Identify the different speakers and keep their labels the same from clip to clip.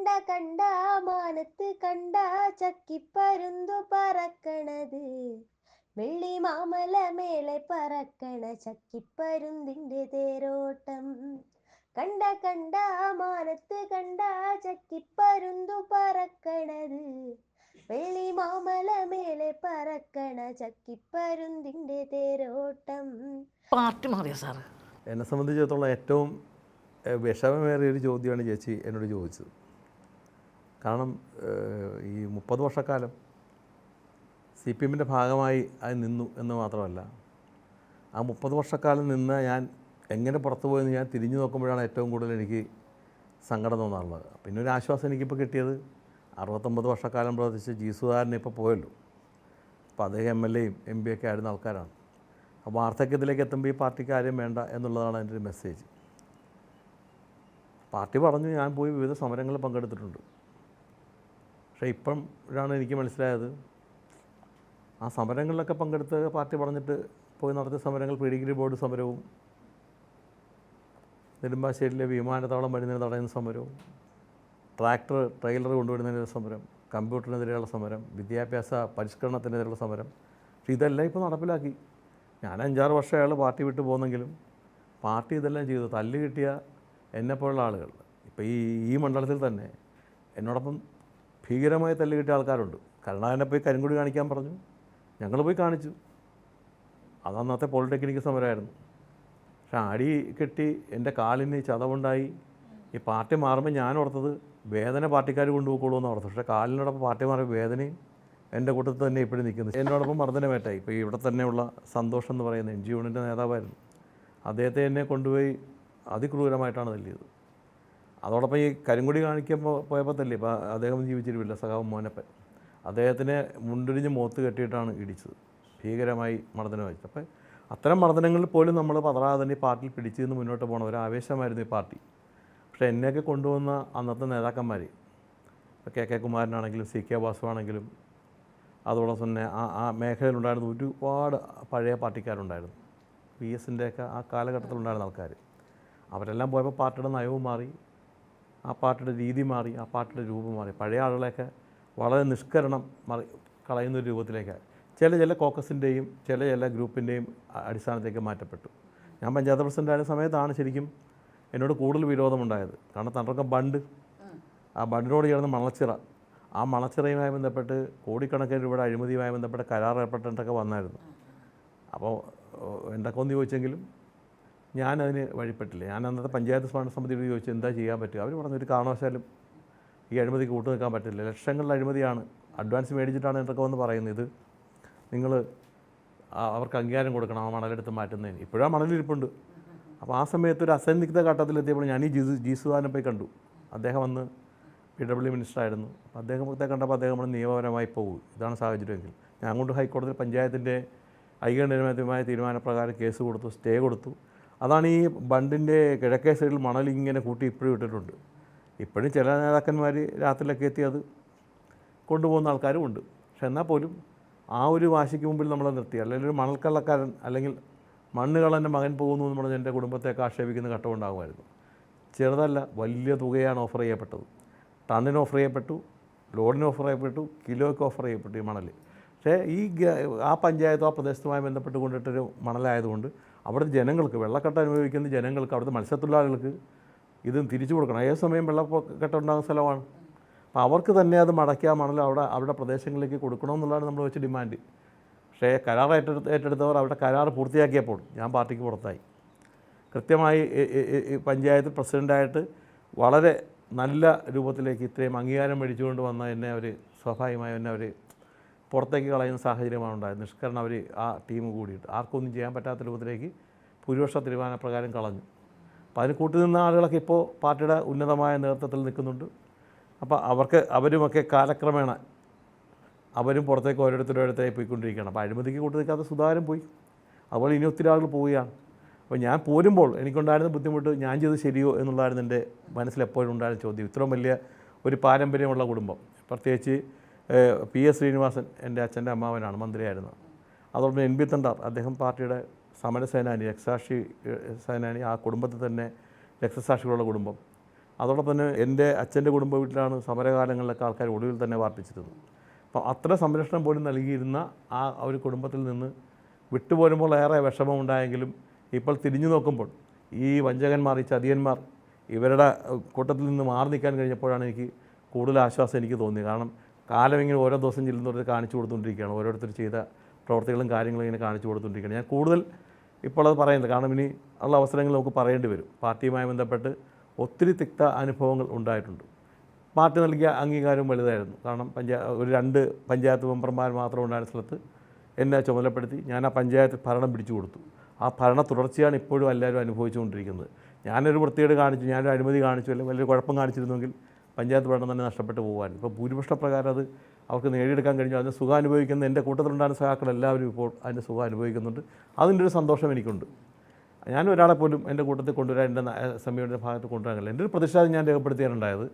Speaker 1: കണ്ട കണ്ട മാനത്ത് കണ്ട ചക്കിപ്പരുന്തു പറക്കണത്, വെള്ളി മാമല മേലെ പറക്കണ ചക്കിപ്പരുന്തിന്റെ തേരോട്ടം. കണ്ട കണ്ട മാനത്ത് കണ്ട ചക്കിപ്പരുന്തു പറക്കണത്, വെള്ളി മാമല മേലെ പറക്കണ ചക്കിപ്പരുന്തിന്റെ തേരോട്ടം.
Speaker 2: പാർട്ടി മാറിയ സാറ്?
Speaker 3: എന്നെ സംബന്ധിച്ചിടത്തോളം ഏറ്റവും വിഷമമേറിയൊരു ചോദ്യമാണ് ചേച്ചി എന്നോട് ചോദിച്ചത്. കാരണം ഈ 30 വർഷക്കാലം CPMൻ്റെ ഭാഗമായി അത് നിന്നു എന്ന് മാത്രമല്ല, ആ 30 വർഷക്കാലം നിന്ന് ഞാൻ എങ്ങനെ പുറത്തു പോയെന്ന് ഞാൻ തിരിഞ്ഞു നോക്കുമ്പോഴാണ് ഏറ്റവും കൂടുതൽ എനിക്ക് സങ്കടം തോന്നാറുള്ളത്. പിന്നെ ഒരു ആശ്വാസം എനിക്കിപ്പോൾ കിട്ടിയത് 69 വർഷക്കാലം പ്രവർത്തിച്ച് ജീസുദാരനെ ഇപ്പോൾ പോയല്ലോ. അപ്പോൾ അദ്ദേഹം MLAയും MP ഒക്കെ ആയിരുന്ന ആൾക്കാരാണ്. അപ്പോൾ വാർദ്ധക്യത്തിലേക്ക് എത്തുമ്പോൾ ഈ പാർട്ടിക്ക് ആരും വേണ്ട എന്നുള്ളതാണ് എൻ്റെ ഒരു മെസ്സേജ്. പാർട്ടി പറഞ്ഞു, ഞാൻ പോയി വിവിധ സമരങ്ങളിൽ പങ്കെടുത്തിട്ടുണ്ട്. പക്ഷേ ഇപ്പോഴാണ് എനിക്ക് മനസ്സിലായത്, ആ സമരങ്ങളിലൊക്കെ പങ്കെടുത്ത് പാർട്ടി പറഞ്ഞിട്ട് പോയി നടത്തിയ സമരങ്ങൾ പ്രീഡിഗ്രി ബോർഡ് സമരവും, നെടുമ്പാശ്ശേരിയിലെ വിമാനത്താവളം വരുന്നതിന് തടയുന്ന സമരവും, ട്രെയിലർ കൊണ്ടുവരുന്നതിനുള്ള സമരം, കമ്പ്യൂട്ടറിനെതിരെയുള്ള സമരം, വിദ്യാഭ്യാസ പരിഷ്കരണത്തിനെതിരെയുള്ള സമരം, പക്ഷേ ഇതെല്ലാം ഇപ്പോൾ നടപ്പിലാക്കി. ഞാൻ 5-6 വർഷം അയാൾ പാർട്ടി വിട്ട് പോകുന്നെങ്കിലും പാർട്ടി ഇതെല്ലാം ചെയ്തു. തല്ല് കിട്ടിയ എന്നെപ്പോലുള്ള ആളുകൾ ഇപ്പോൾ ഈ മണ്ഡലത്തിൽ തന്നെ എന്നോടൊപ്പം ഭീകരമായി തല്ല് കിട്ടിയ ആൾക്കാരുണ്ട്. കരുണാകരനെ പോയി കരിങ്കൊടി കാണിക്കാൻ പറഞ്ഞു, ഞങ്ങൾ പോയി കാണിച്ചു. അത് അന്നത്തെ പോളിടെക്നിക്ക് സമരമായിരുന്നു. പക്ഷെ അടി കെട്ടി എൻ്റെ കാലിന് ചതവുണ്ടായി. ഈ പാർട്ടി മാറുമ്പോൾ ഞാൻ ഓർത്തത് വേദന പാർട്ടിക്കാർ കൊണ്ടുപോയിക്കോളൂ എന്ന് ഓർത്തു. പക്ഷേ കാലിനോടൊപ്പം പാർട്ടി മാറിയ വേദനയും എൻ്റെ കൂട്ടത്തിൽ തന്നെ ഇപ്പോഴും നിൽക്കുന്നത്. എന്നോടൊപ്പം മർദ്ദനമേറ്റായി. ഇപ്പോൾ ഇവിടെ തന്നെയുള്ള സന്തോഷം എന്ന് പറയുന്ന NG യൂണിൻ്റെ നേതാവായിരുന്നു. അദ്ദേഹത്തെ എന്നെ കൊണ്ടുപോയി അതിക്രൂരമായിട്ടാണ് തല്ലിയത്. അതോടൊപ്പം ഈ കരിങ്കൊടി കാണിക്കുമ്പോൾ പോയപ്പോൾ തല്ലി. ഇപ്പോൾ അദ്ദേഹം ജീവിച്ചിരിപ്പില്ല, സഖാവ് മോനപ്പൻ. അദ്ദേഹത്തിനെ മുണ്ടിരിഞ്ഞ് മുഖത്ത് കെട്ടിയിട്ടാണ് ഇടിച്ചത്, ഭീകരമായി മർദ്ദനം വെച്ചത്. അപ്പോൾ അത്തരം മർദ്ദനങ്ങളിൽ പോലും നമ്മൾ പതറാതെ തന്നെ ഈ പാർട്ടിയിൽ പിടിച്ചു നിന്ന് മുന്നോട്ട് പോകണം. ഒരു ആവേശമായിരുന്നു ഈ പാർട്ടി. പക്ഷേ എന്നെയൊക്കെ കൊണ്ടുവന്ന അന്നത്തെ നേതാക്കന്മാർ, ഇപ്പോൾ KK കുമാരനാണെങ്കിലും CK വാസുവാണെങ്കിലും അതോടൊപ്പം തന്നെ ആ മേഖലയിലുണ്ടായിരുന്ന ഒരുപാട് പഴയ പാർട്ടിക്കാരുണ്ടായിരുന്നു. PS-ൻ്റെയൊക്കെ ആ കാലഘട്ടത്തിലുണ്ടായിരുന്ന ആൾക്കാർ. അവരെല്ലാം പോയപ്പോൾ പാർട്ടിയുടെ നയവും മാറി, ആ പാർട്ടിയുടെ രീതി മാറി, ആ പാർട്ടിയുടെ രൂപം മാറി. പഴയ ആളുകളെയൊക്കെ വളരെ നിഷ്കരണം കളയുന്നൊരു രൂപത്തിലേക്ക് ചില കോക്കസിൻ്റെയും ചില ഗ്രൂപ്പിൻ്റെയും അടിസ്ഥാനത്തേക്ക് മാറ്റപ്പെട്ടു. ഞാൻ പഞ്ചായത്ത് പ്രസിഡൻ്റായ സമയത്താണ് ശരിക്കും എന്നോട് കൂടുതൽ വിരോധമുണ്ടായത്. കാരണം തണ്ടർക്കം ബണ്ട്, ആ ബണ്ടിനോട് ചേർന്ന് മണച്ചിറ, ആ മണച്ചിറയുമായി ബന്ധപ്പെട്ട് കോടിക്കണക്കിന് രൂപയുടെ അഴിമതിയുമായി ബന്ധപ്പെട്ട് കരാർ ഏർപ്പെട്ടിട്ടൊക്കെ വന്നായിരുന്നു. അപ്പോൾ എന്തൊക്കെ ഒന്ന് ചോദിച്ചെങ്കിലും ഞാനതിന് വഴിപ്പെട്ടില്ല. ഞാൻ അന്നത്തെ പഞ്ചായത്ത് ഭരണസമിതിയോട് ചോദിച്ചു എന്താ ചെയ്യാൻ പറ്റുക. അവർ പറഞ്ഞു, ഒരു കാരണവശാലും ഈ അഴിമതിക്ക് കൂട്ടു നിൽക്കാൻ പറ്റില്ല, ലക്ഷങ്ങളുടെ അഴിമതിയാണ്, അഡ്വാൻസ് മേടിച്ചിട്ടാണ് എന്തൊക്കെ വന്ന് പറയുന്നത്, ഇത് നിങ്ങൾ അവർക്ക് അംഗീകാരം കൊടുക്കണം ആ മണലെടുത്ത് മാറ്റുന്നതിന്. ഇപ്പോഴും ആ മണലിരിപ്പുണ്ട്. അപ്പോൾ ആ സമയത്ത് ഒരു അസന്നിഗ്ധ ഘട്ടത്തിലെത്തിയപ്പോൾ ഞാൻ ഈ ജീസുദാനെ പോയി കണ്ടു. അദ്ദേഹം വന്ന് PW മിനിസ്റ്ററായിരുന്നു. അപ്പോൾ അദ്ദേഹത്തെ കണ്ടപ്പോൾ അദ്ദേഹം നമ്മൾ നിയമപരമായി പോകും, ഇതാണ് സാഹചര്യമെങ്കിൽ ഞാൻ കൊണ്ട് ഹൈക്കോടതിയിൽ പഞ്ചായത്തിൻ്റെ ഐകണ്ഠ്യമായ തീരുമാനപ്രകാരം കേസ് കൊടുത്തു, സ്റ്റേ കൊടുത്തു. അതാണ് ഈ ബണ്ടിൻ്റെ കിഴക്കേ സൈഡിൽ മണലിങ്ങനെ കൂട്ടി ഇപ്പോഴും ഇട്ടിട്ടുണ്ട്. ഇപ്പോഴും ചില നേതാക്കന്മാർ രാത്രിയിലൊക്കെ എത്തി അത് കൊണ്ടുപോകുന്ന ആൾക്കാരും ഉണ്ട്. പക്ഷെ എന്നാൽ പോലും ആ ഒരു വാശിക്ക് മുമ്പിൽ നമ്മൾ നിർത്തി. അല്ലെങ്കിൽ ഒരു മണൽക്കള്ളക്കാരൻ അല്ലെങ്കിൽ മണ്ണുകളൻ്റെ മകൻ പോകുന്നു എന്ന് പറഞ്ഞ് എൻ്റെ കുടുംബത്തെയൊക്കെ ആക്ഷേപിക്കുന്ന ഘട്ടമുണ്ടാകുമായിരുന്നു. ചെറുതല്ല, വലിയ തുകയാണ് ഓഫർ ചെയ്യപ്പെട്ടത്. ടണ്ണിന് ഓഫർ ചെയ്യപ്പെട്ടു, ലോഡിന് ഓഫർ ചെയ്യപ്പെട്ടു, കിലോയ്ക്ക് ഓഫർ ചെയ്യപ്പെട്ടു ഈ മണൽ. പക്ഷേ ആ പഞ്ചായത്തോ ആ പ്രദേശത്തുമായി ബന്ധപ്പെട്ട് കൊണ്ടിട്ടൊരു മണലായതുകൊണ്ട് അവിടുത്തെ ജനങ്ങൾക്ക്, വെള്ളക്കെട്ട് അനുഭവിക്കുന്ന ജനങ്ങൾക്ക്, അവിടുത്തെ മത്സ്യത്തൊഴിലാളികൾക്ക് ഇത് തിരിച്ചു കൊടുക്കണം. ഏത് സമയം വെള്ളക്കെട്ട് ഉണ്ടാകുന്ന സ്ഥലമാണ്. അപ്പോൾ അവർക്ക് തന്നെ അത് മടക്കി ആ മണൽ അവരുടെ പ്രദേശങ്ങളിലേക്ക് കൊടുക്കണമെന്നുള്ളതാണ് നമ്മൾ വെച്ച് ഡിമാൻഡ്. പക്ഷേ കരാർ ഏറ്റെടുത്തവർ അവിടെ കരാർ പൂർത്തിയാക്കിയപ്പോൾ ഞാൻ പാർട്ടിക്ക് പുറത്തായി. കൃത്യമായി പഞ്ചായത്ത് പ്രസിഡൻ്റായിട്ട് വളരെ നല്ല രൂപത്തിലേക്ക് ഇത്രയും അംഗീകാരം മേടിച്ചുകൊണ്ട് വന്ന എന്നെ അവർ സ്വാഭാവികമായും എന്നെ അവർ പുറത്തേക്ക് കളയുന്ന സാഹചര്യമാണ് ഉണ്ടായത്. നിഷ്കരണം അവർ ആ ടീം കൂടിയിട്ട് ആർക്കൊന്നും ചെയ്യാൻ പറ്റാത്ത രൂപത്തിലേക്ക് ഭൂരിപക്ഷ തീരുമാനപ്രകാരം കളഞ്ഞു. അപ്പോൾ അതിന് കൂട്ടുനിന്ന ആളുകളൊക്കെ ഇപ്പോൾ പാർട്ടിയുടെ ഉന്നതമായ നേതൃത്വത്തിൽ നിൽക്കുന്നുണ്ട്. അപ്പോൾ അവരുമൊക്കെ കാലക്രമേണ അവരും പുറത്തേക്ക് ഓരോരുത്തരായി പോയിക്കൊണ്ടിരിക്കുകയാണ്. അപ്പോൾ അഴിമതിക്ക് കൂട്ടു നിൽക്കാത്ത സുധാകരൻ പോയി, അതുപോലെ ഇനി ഒത്തിരി ആളുകൾ പോവുകയാണ്. അപ്പോൾ ഞാൻ പോരുമ്പോൾ എനിക്കുണ്ടായിരുന്ന ബുദ്ധിമുട്ട് ഞാൻ ചെയ്ത് ശരിയോ എന്നുള്ളതായിരുന്നു എൻ്റെ മനസ്സിലെപ്പോഴും ഉണ്ടായിരുന്ന ചോദ്യം. ഇത്രയും വലിയ ഒരു പാരമ്പര്യമുള്ള കുടുംബം, പ്രത്യേകിച്ച് PS ശ്രീനിവാസൻ എൻ്റെ അച്ഛൻ്റെ അമ്മാവനാണ്, മന്ത്രിയായിരുന്നു. അതോടൊപ്പം NB തണ്ടാർ, അദ്ദേഹം പാർട്ടിയുടെ സമരസേനാനി, രക്തസാക്ഷി സേനാനി, ആ കുടുംബത്തിൽ തന്നെ രക്തസാക്ഷികളുള്ള കുടുംബം. അതോടൊപ്പം തന്നെ എൻ്റെ അച്ഛൻ്റെ കുടുംബ വീട്ടിലാണ് സമരകാലങ്ങളിലൊക്കെ ആൾക്കാർ ഒടുവിൽ തന്നെ പാർപ്പിച്ചിരുന്നത്. അപ്പോൾ അത്ര സംരക്ഷണം പോലും നൽകിയിരുന്ന ആ ഒരു കുടുംബത്തിൽ നിന്ന് വിട്ടുപോരുമ്പോൾ ഏറെ വിഷമമുണ്ടായെങ്കിലും ഇപ്പോൾ തിരിഞ്ഞു നോക്കുമ്പോൾ ഈ വഞ്ചകന്മാർ, ഈ ചതിയന്മാർ ഇവരുടെ കൂട്ടത്തിൽ നിന്ന് മാറി നിൽക്കാൻ കഴിഞ്ഞപ്പോഴാണ് എനിക്ക് കൂടുതൽ ആശ്വാസം എനിക്ക് തോന്നിയത്. കാരണം കാലം ഇങ്ങനെ ഓരോ ദിവസം ചെല്ലുന്നവർ കാണിച്ചു കൊടുത്തുകൊണ്ടിരിക്കുകയാണ്, ഓരോരുത്തർ ചെയ്ത പ്രവർത്തികളും കാര്യങ്ങളും ഇങ്ങനെ കാണിച്ചു കൊടുത്തുകൊണ്ടിരിക്കുകയാണ്. ഞാൻ കൂടുതൽ ഇപ്പോൾ അത് പറയുന്നത് കാരണം ഇനി ഉള്ള അവസരങ്ങൾ നമുക്ക് പറയേണ്ടി വരും. പാർട്ടിയുമായി ബന്ധപ്പെട്ട് ഒത്തിരി തിക്ത അനുഭവങ്ങൾ ഉണ്ടായിട്ടുണ്ട്. പാർട്ടി നൽകിയ അംഗീകാരം വലുതായിരുന്നു. കാരണം ഒരു 2 പഞ്ചായത്ത് മെമ്പർമാർ മാത്രം ഉണ്ടായിരുന്ന സ്ഥലത്ത് എന്നെ ചുമതലപ്പെടുത്തി ഞാൻ ആ പഞ്ചായത്ത് ഭരണം പിടിച്ചു കൊടുത്തു. ആ ഭരണ തുടർച്ചയാണ് ഇപ്പോഴും എല്ലാവരും അനുഭവിച്ചുകൊണ്ടിരിക്കുന്നത്. ഞാനൊരു വൃത്തികേട് കാണിച്ചു, ഞാനൊരു അഴിമതി കാണിച്ചു, അല്ലെങ്കിൽ വലിയ കുഴപ്പം കാണിച്ചിരുന്നെങ്കിൽ പഞ്ചായത്ത് ഭരണം തന്നെ നഷ്ടപ്പെട്ടു പോകുമായിരുന്നു. ഇപ്പോൾ ഭൂരിപക്ഷ പ്രകാരം അത് അവർക്ക് നേടിയെടുക്കാൻ കഴിഞ്ഞു. അതിന് സുഖം അനുഭവിക്കുന്ന എൻ്റെ കൂട്ടത്തിലുണ്ടായിരുന്ന സഹാക്കൾ എല്ലാവരും ഇപ്പോൾ അതിൻ്റെ സുഖം അനുഭവിക്കുന്നുണ്ട്. അതിൻ്റെ ഒരു സന്തോഷം എനിക്കുണ്ട്. ഞാൻ ഒരാളെ പോലും എൻ്റെ കൂട്ടത്തിൽ കൊണ്ടുവരാൻ, എൻ്റെ സമയത്തിൻ്റെ ഭാഗത്ത് കൊണ്ടുവരാൻ കഴിയില്ല. എൻ്റെ ഒരു പ്രതിഷേധം ഞാൻ രേഖപ്പെടുത്തിയാണുണ്ടായത്.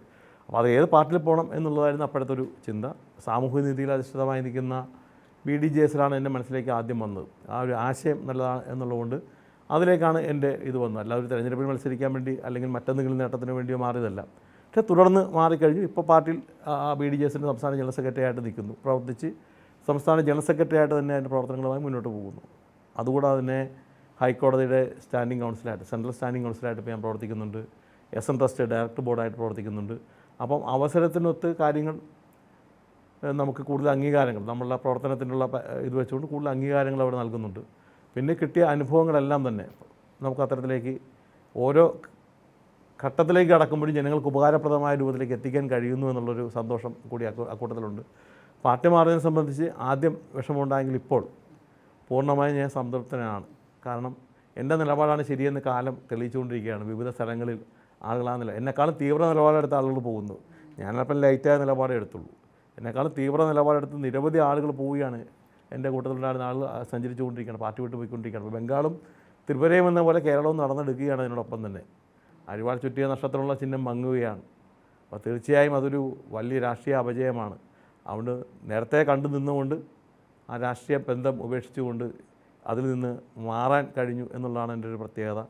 Speaker 3: അപ്പോൾ അത് ഏത് പാർട്ടിയിൽ പോകണം എന്നുള്ളതായിരുന്നു അപ്പോഴത്തെ ഒരു ചിന്ത. സാമൂഹ്യ നീതിയിൽ അധിഷ്ഠിതമായി നിൽക്കുന്ന BDJS-ലാണ് എൻ്റെ മനസ്സിലേക്ക് ആദ്യം വന്നത്. ആ ഒരു ആശയം നല്ലതാണ് എന്നുള്ളതുകൊണ്ട് അതിലേക്കാണ് എൻ്റെ ഇത് വന്നത്. അല്ല ഒരു തെരഞ്ഞെടുപ്പിൽ മത്സരിക്കാൻ വേണ്ടി അല്ലെങ്കിൽ മറ്റെന്തെങ്കിലും നേട്ടത്തിന് വേണ്ടിയോ മാറിയതല്ല. പക്ഷേ തുടർന്ന് മാറിക്കഴിഞ്ഞു. ഇപ്പോൾ പാർട്ടിയിൽ BDJS-ൻ്റെ സംസ്ഥാന ജനറൽ സെക്രട്ടറി ആയിട്ട് നിൽക്കുന്നു, പ്രവർത്തിച്ച് സംസ്ഥാന ജനറൽ സെക്രട്ടറി ആയിട്ട് തന്നെ അതിൻ്റെ പ്രവർത്തനങ്ങളുമായി മുന്നോട്ട് പോകുന്നു. അതുകൂടാതെ തന്നെ ഹൈക്കോടതിയുടെ സ്റ്റാൻഡിംഗ് കൗൺസിലായിട്ട്, സെൻട്രൽ സ്റ്റാൻഡിംഗ് കൗൺസിലായിട്ട് ഇപ്പോൾ ഞാൻ പ്രവർത്തിക്കുന്നുണ്ട്. SN ട്രസ്റ്റ് ഡയറക്ടർ ബോർഡായിട്ട് പ്രവർത്തിക്കുന്നുണ്ട്. അപ്പം അവസരത്തിനൊത്ത് കാര്യങ്ങൾ നമുക്ക് കൂടുതൽ അംഗീകാരങ്ങൾ, നമ്മളുടെ പ്രവർത്തനത്തിനുള്ള ഇത് വെച്ചുകൊണ്ട് കൂടുതൽ അംഗീകാരങ്ങൾ അവിടെ നൽകുന്നുണ്ട്. പിന്നെ കിട്ടിയ അനുഭവങ്ങളെല്ലാം തന്നെ നമുക്ക് അത്തരത്തിലേക്ക് ഓരോ ഘട്ടത്തിലേക്ക് കടക്കുമ്പോഴും ജനങ്ങൾക്ക് ഉപകാരപ്രദമായ രൂപത്തിലേക്ക് എത്തിക്കാൻ കഴിയുന്നു എന്നുള്ളൊരു സന്തോഷം കൂടി അക്കൂട്ടത്തിലുണ്ട്. പാർട്ടി മാറിയതിനെ സംബന്ധിച്ച് ആദ്യം വിഷമമുണ്ടായെങ്കിൽ ഇപ്പോൾ പൂർണ്ണമായും ഞാൻ സംതൃപ്തനാണ്. കാരണം എൻ്റെ നിലപാടാണ് ശരിയെന്ന് കാലം തെളിയിച്ചുകൊണ്ടിരിക്കുകയാണ്. വിവിധ സ്ഥലങ്ങളിൽ ആളുകളാണെന്നില്ല, എന്നെക്കാളും തീവ്ര നിലപാടെടുത്ത ആളുകൾ പോകുന്നു. ഞാനപ്പം ലൈറ്റായ നിലപാടേ എടുത്തുള്ളൂ. എന്നെക്കാളും തീവ്ര നിലപാടെടുത്ത് നിരവധി ആളുകൾ പോവുകയാണ്. എൻ്റെ കൂട്ടത്തിലുണ്ടായിരുന്ന ആളുകൾ സഞ്ചരിച്ചു കൊണ്ടിരിക്കുകയാണ്, പാർട്ടി വിട്ട് പോയിക്കൊണ്ടിരിക്കുകയാണ്. അപ്പോൾ ബംഗാളും ത്രിപുരയും എന്ന പോലെ കേരളവും നടന്നെടുക്കുകയാണ്. അതിനോടൊപ്പം തന്നെ അരിവാൾ ചുറ്റിയ നക്ഷത്രമുള്ള ചിഹ്നം മങ്ങുകയാണ്. അപ്പോൾ തീർച്ചയായും അതൊരു വലിയ രാഷ്ട്രീയ അപജയമാണ്. അതുകൊണ്ട് നേരത്തെ കണ്ടു നിന്നുകൊണ്ട് ആ രാഷ്ട്രീയ ബന്ധം ഉപേക്ഷിച്ചുകൊണ്ട് അതിൽ നിന്ന് മാറാൻ കഴിഞ്ഞു എന്നുള്ളതാണ് എൻ്റെ ഒരു പ്രത്യേകത.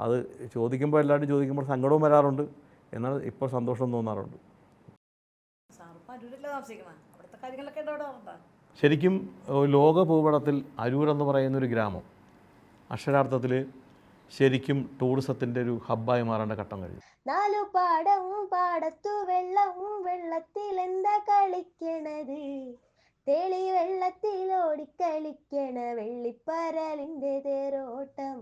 Speaker 3: അത് ചോദിക്കുമ്പോൾ എല്ലാവരും ചോദിക്കുമ്പോൾ സങ്കടവും വരാറുണ്ട്, എന്നാൽ ഇപ്പോൾ സന്തോഷം തോന്നാറുണ്ട്. ശരിക്കും ലോക ഭൂപടത്തിൽ അരൂർ എന്ന് പറയുന്നൊരു ഗ്രാമം അക്ഷരാർത്ഥത്തിൽ ശരിക്കും ടൂറിസത്തിൻ്റെ ഒരു ഹബ്ബായി മാറേണ്ട ഘട്ടം കഴിഞ്ഞു.
Speaker 1: 4 പാടം പാടത്തു വെള്ളം, വെള്ളത്തിൽ എന്താ കളിക്കണത്, തെളി വെള്ളത്തിൽ ഓടിക്കളിക്കണ വെള്ളിപ്പരലിൻ്റെ തേരോട്ടം.